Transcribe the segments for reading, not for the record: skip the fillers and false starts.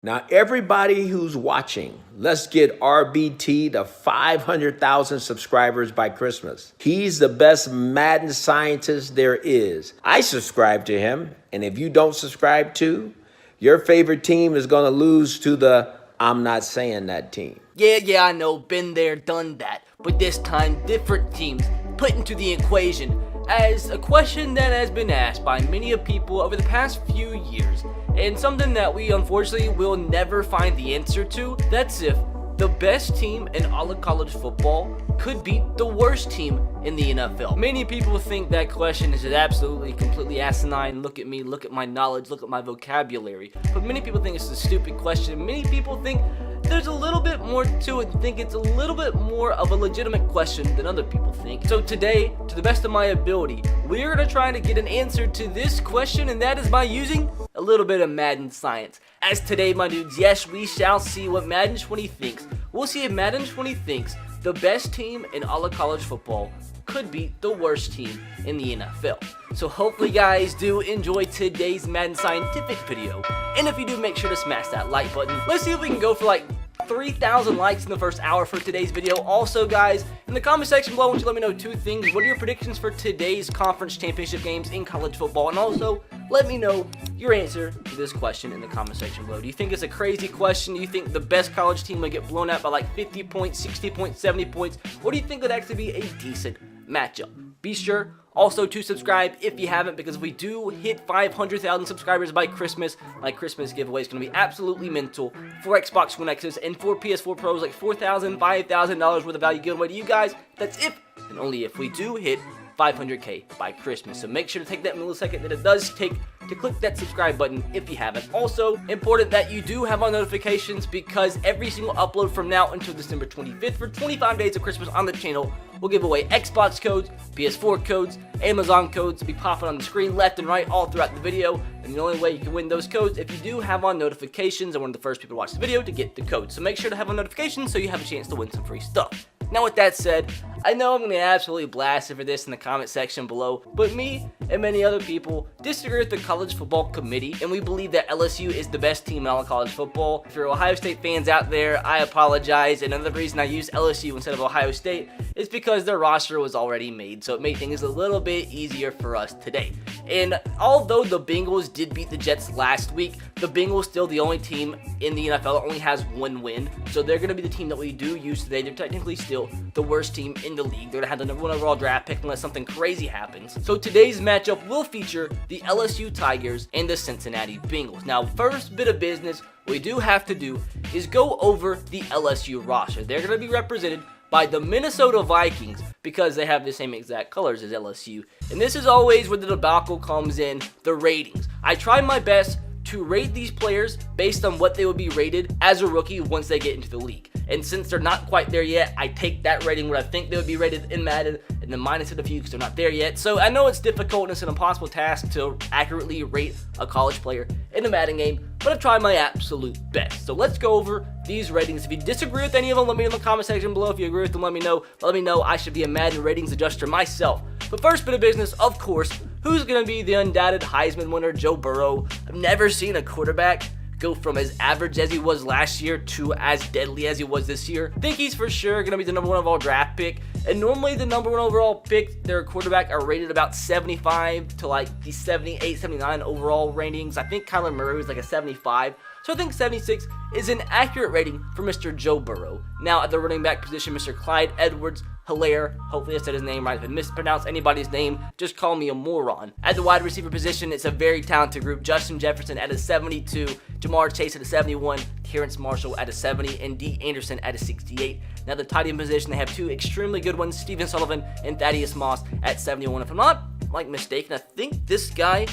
Now, everybody who's watching, let's get RBT to 500,000 subscribers by Christmas. He's the best Madden scientist there is. I subscribe to him, and if you don't subscribe to, your favorite team is going to lose to the I'm not saying that team. Yeah, I know, been there, done that. But this time, different teams put into the equation as a question that has been asked by many people over the past few years, and something that we unfortunately will never find the answer to. That's if the best team in all of college football could beat the worst team in the NFL. Many people think that question is absolutely, completely asinine. Look at me, look at my knowledge, look at my vocabulary. But many people think it's a stupid question. Many people think there's a little bit more to it and think it's a little bit more of a legitimate question than other people think. So today, to the best of my ability, we're going to try to get an answer to this question, and that is by using a little bit of Madden science. As today, my dudes, yes, we shall see what Madden 20 thinks. We'll see if Madden 20 thinks the best team in all of college football could beat the worst team in the NFL. So hopefully guys do enjoy today's Madden Scientific video. And if you do, make sure to smash that like button. Let's see if we can go for like 3,000 likes in the first hour for today's video. Also guys, in the comment section below, I want you to let me know two things. What are your predictions for today's conference championship games in college football? And also, let me know your answer to this question in the comment section below. Do you think it's a crazy question? Do you think the best college team will get blown out by like 50 points, 60 points, 70 points? Or do you think it would actually be a decent matchup? Be sure also to subscribe if you haven't, because if we do hit 500,000 subscribers by Christmas, my Christmas giveaway is going to be absolutely mental for Xbox One X's and for PS4 Pros, like $4,000, $5,000 worth of value given away to you guys. That's if and only if we do hit 500K by Christmas. So make sure to take that millisecond that it does take to click that subscribe button if you haven't. Also, important that you do have on notifications, because every single upload from now until December 25th for 25 days of Christmas on the channel, we'll give away Xbox codes, PS4 codes, Amazon codes to be popping on the screen left and right all throughout the video. And the only way you can win those codes if you do have on notifications and one of the first people to watch the video to get the code. So make sure to have on notifications so you have a chance to win some free stuff. Now with that said, I know I'm going to absolutely blast for this in the comment section below, but me and many other people disagree with the college football committee, and we believe that LSU is the best team in all of college football. If you're Ohio State fans out there, I apologize. And another reason I use LSU instead of Ohio State is because their roster was already made, so it made things a little bit easier for us today. And although the Bengals did beat the Jets last week, the Bengals still the only team in the NFL that only has one win, so they're going to be the team that we do use today. They're technically still the worst team in the league. They're going to have the number one overall draft pick unless something crazy happens. So today's matchup will feature the LSU Tigers and the Cincinnati Bengals. Now, first bit of business we do have to do is go over the LSU roster. They're going to be represented by the Minnesota Vikings because they have the same exact colors as LSU. And this is always where the debacle comes in, the ratings. I try my best to rate these players based on what they would be rated as a rookie once they get into the league. And since they're not quite there yet, I take that rating where I think they would be rated in Madden and then minus it a few because they're not there yet. So I know it's difficult and it's an impossible task to accurately rate a college player in a Madden game, but I try my absolute best. So let's go over these ratings. If you disagree with any of them, let me know in the comment section below. If you agree with them, let me know. Let me know. I should be a Madden ratings adjuster myself. But first bit of business, of course, who's going to be the undoubted Heisman winner, Joe Burrow? I've never seen a quarterback go from as average as he was last year to as deadly as he was this year. I think he's for sure going to be the number one overall draft pick. And normally the number one overall pick, their quarterback, are rated about 75 to like the 78, 79 overall ratings. I think Kyler Murray was like a 75. So I think 76 is an accurate rating for Mr. Joe Burrow. Now at the running back position, Mr. Clyde Edwards-Helaire. Hopefully I said his name right. If I mispronounced anybody's name, just call me a moron. At the wide receiver position, it's a very talented group. Justin Jefferson at a 72, Jamar Chase at a 71, Terrence Marshall at a 70, and D. Anderson at a 68. Now the tight end position, they have two extremely good ones, Stephen Sullivan and Thaddeus Moss at 71. If I'm not mistaken, I think this guy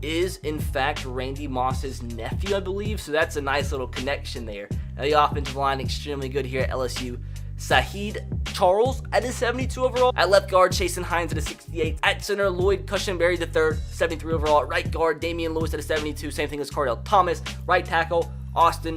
is in fact Randy Moss's nephew, I believe. So that's a nice little connection there. Now the offensive line extremely good here at LSU. Saheed Charles at a 72 overall. At left guard, Chasen Hines at a 68. At center, Lloyd Cushenberry III, 73 overall. At right guard, Damian Lewis at a 72. Same thing as Cardell Thomas. Right tackle, Austin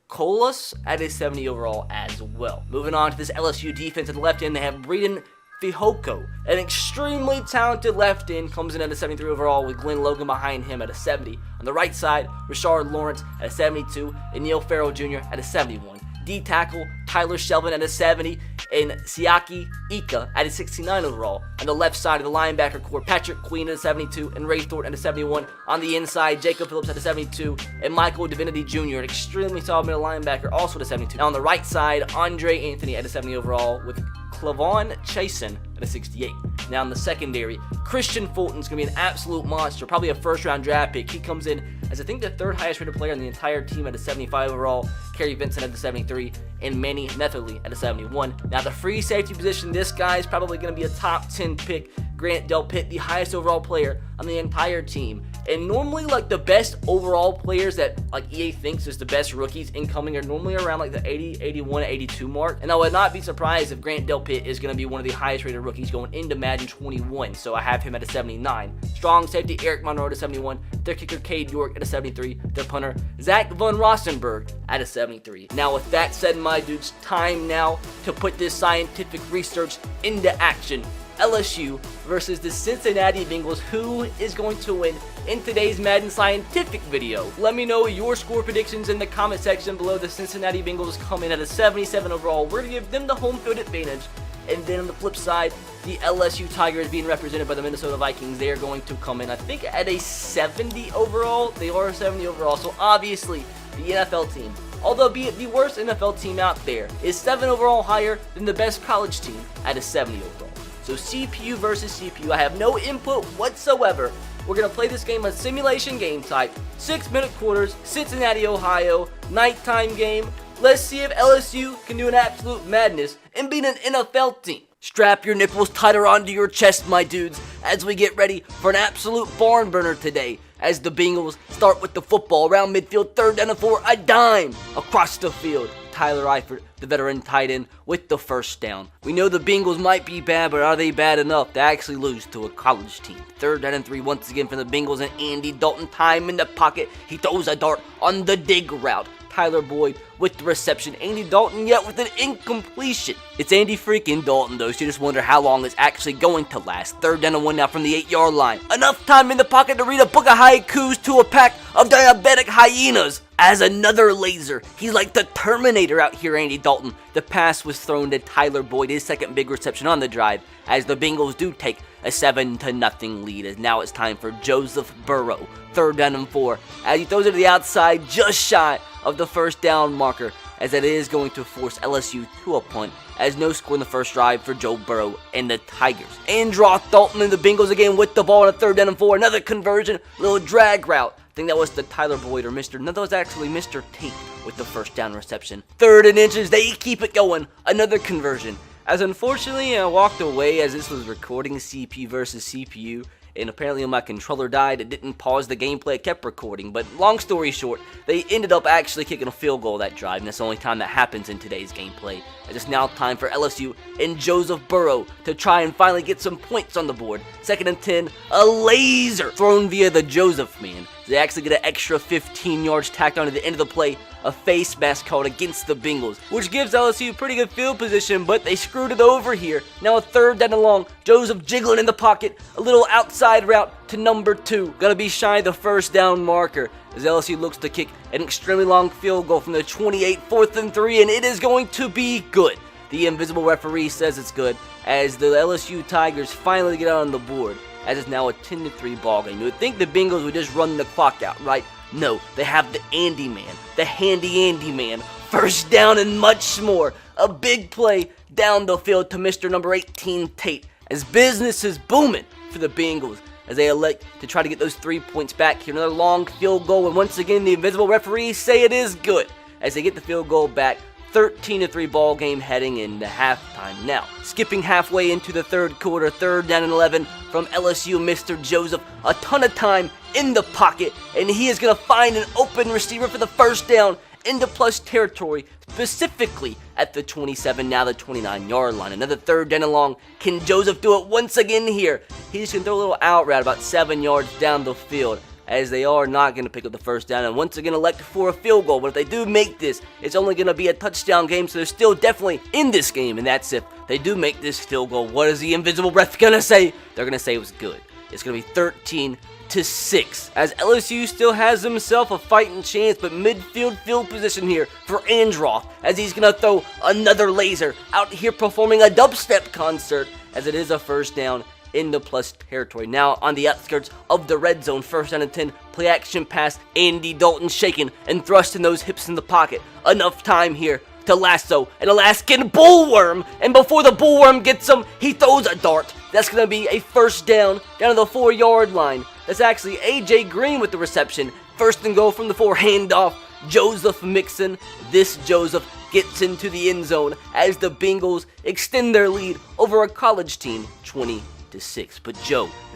Colas at a 70 overall as well. Moving on to this LSU defense at the left end, they have Breeden Fihoko, an extremely talented left end, comes in at a 73 overall with Glenn Logan behind him at a 70. On the right side, Rashard Lawrence at a 72 and Neil Farrell Jr. at a 71. D-tackle, Tyler Shelvin at a 70, and Siaki Ika at a 69 overall. On the left side of the linebacker core, Patrick Queen at a 72, and Ray Thornton at a 71. On the inside, Jacob Phillips at a 72, and Michael Divinity Jr., an extremely solid middle linebacker, also at a 72. Now on the right side, Andre Anthony at a 70 overall, with Clavon Chasen at a 68. Now in the secondary, Christian Fulton's going to be an absolute monster, probably a first-round draft pick. He comes in as I think the third highest rated player on the entire team at a 75 overall, Kerry Vincent at a 73, and Manny Netherly at a 71. Now the free safety position, this guy is probably going to be a top 10 pick. Grant Delpit, the highest overall player on the entire team. And normally, like, the best overall players that, like, EA thinks is the best rookies incoming are normally around, like, the 80, 81, 82 mark. And I would not be surprised if Grant Delpit is going to be one of the highest rated rookies going into Madden 21. So I have him at a 79. Strong safety, Eric Monroe at a 71. Their kicker, Cade York at a 73. Their punter, Zach Von Rosenberg at a 73. Now, with that said, my dudes, time now to put this scientific research into action. LSU versus the Cincinnati Bengals. Who is going to win in today's Madden Scientific video? Let me know your score predictions in the comment section below. The Cincinnati Bengals come in at a 77 overall. We're going to give them the home field advantage. And then on the flip side, the LSU Tigers being represented by the Minnesota Vikings, they are going to come in, I think, at a 70 overall. They are a 70 overall. So obviously, the NFL team, although be it the worst NFL team out there, is 7 overall higher than the best college team at a 70 overall. So CPU versus CPU. I have no input whatsoever. We're going to play this game a simulation game type. 6-minute quarters, Cincinnati, Ohio, nighttime game. Let's see if LSU can do an absolute madness and beat an NFL team. Strap your nipples tighter onto your chest, my dudes, as we get ready for an absolute barn burner today. As the Bengals start with the football around midfield, 3rd down and 4, a dime across the field. Tyler Eifert, the veteran tight end, with the first down. We know the Bengals might be bad, but are they bad enough to actually lose to a college team? 3rd down and 3 once again for the Bengals, and Andy Dalton, time in the pocket. He throws a dart on the dig route. Tyler Boyd with the reception. Andy Dalton yet with an incompletion. It's Andy freaking Dalton though, so you just wonder how long it's actually going to last. 3rd down and 1 now from the 8-yard line. Enough time in the pocket to read a book of haikus to a pack of diabetic hyenas. As another laser. He's like the Terminator out here, Andy Dalton. The pass was thrown to Tyler Boyd, his second big reception on the drive, as the Bengals do take a 7-0 lead. As now it's time for Joseph Burrow. 3rd down and 4. As he throws it to the outside, just shy of the first down marker, as it is going to force LSU to a punt, as no score in the first drive for Joe Burrow and the Tigers. Androth Dalton and the Bengals again with the ball on a 3rd down and 4. Another conversion, little drag route. I think that was the Tyler Boyd or no, that was actually Mr. Tate with the first down reception. 3rd and inches, they keep it going. Another conversion. As unfortunately I walked away as this was recording CPU versus CPU. And apparently when my controller died, it didn't pause the gameplay, it kept recording. But long story short, they ended up actually kicking a field goal that drive, and that's the only time that happens in today's gameplay. As it's now time for LSU and Joseph Burrow to try and finally get some points on the board. 2nd and 10, a laser thrown via the Joseph man. They actually get an extra 15 yards tacked onto the end of the play. A face mask called against the Bengals, which gives LSU pretty good field position, but they screwed it over here. Now a 3rd down and long. Joseph jiggling in the pocket. A little outside route to number 2. Gonna be shy of the first down marker as LSU looks to kick an extremely long field goal from the 28, 4th and 3, and it is going to be good. The invisible referee says it's good as the LSU Tigers finally get out on the board, as it's now a 10-3 ball game. You would think the Bengals would just run the clock out, right? No, they have the Andy man, the handy Andy man, 1st down and much more. A big play down the field to Mr. number 18 Tate, as business is booming for the Bengals as they elect to try to get those 3 points back here. Another long field goal, and once again the invisible referees say it is good as they get the field goal back. 13-3 ball game heading into halftime. Now, skipping halfway into the 3rd quarter, 3rd down and 11 from LSU, Mr. Joseph. A ton of time in the pocket, and he is going to find an open receiver for the first down into plus territory, specifically at the 27, now the 29-yard line. Another 3rd down and long. Can Joseph do it once again here? He's going to throw a little out route about 7 yards down the field, as they are not going to pick up the first down and once again elect for a field goal. But if they do make this, it's only going to be a touchdown game, so they're still definitely in this game, and that's if they do make this field goal. What is the invisible ref going to say? They're going to say it was good. It's going to be 13-6, as LSU still has himself a fighting chance, but midfield field position here for Androff, as he's going to throw another laser out here performing a dubstep concert, as it is a first down in the plus territory. Now on the outskirts of the red zone, first down and 10, play action pass, Andy Dalton shaking and thrusting those hips in the pocket. Enough time here to lasso an Alaskan bullworm, and before the bullworm gets him, he throws a dart. That's going to be a first down to the 4-yard line. That's actually AJ Green with the reception. First and goal from the 4, handoff, Joseph Mixon. This Joseph gets into the end zone as the Bengals extend their lead over a college team 20-6. But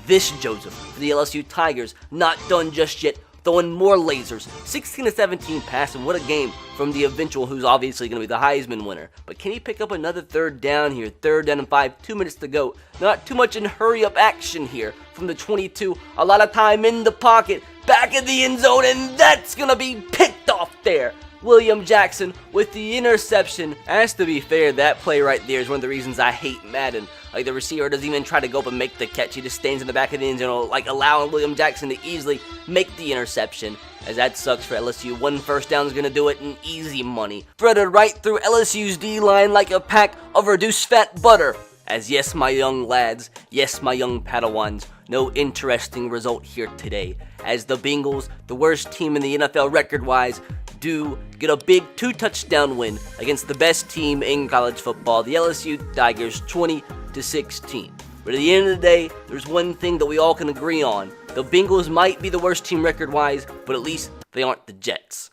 this Joseph for the LSU Tigers, not done just yet, throwing more lasers. 16-17 passing. What a game from the eventual, who's obviously going to be the Heisman winner. But can he pick up another third down here? Third down and 5, 2 minutes to go. Not too much in hurry-up action here from the 22. A lot of time in the pocket, back in the end zone, and that's going to be picked off there. William Jackson with the interception. As to be fair, that play right there is one of the reasons I hate Madden. Like, the receiver doesn't even try to go up and make the catch. He just stands in the back of the end zone, like allowing William Jackson to easily make the interception, as that sucks for LSU. One first down is going to do it in easy money. Threaded right through LSU's D-line like a pack of reduced fat butter. As yes, my young lads, yes, my young Padawans, no interesting result here today, as the Bengals, the worst team in the NFL record-wise, do get a big 2-touchdown win against the best team in college football, the LSU Tigers, 20-16. But at the end of the day, there's one thing that we all can agree on. The Bengals might be the worst team record-wise, but at least they aren't the Jets.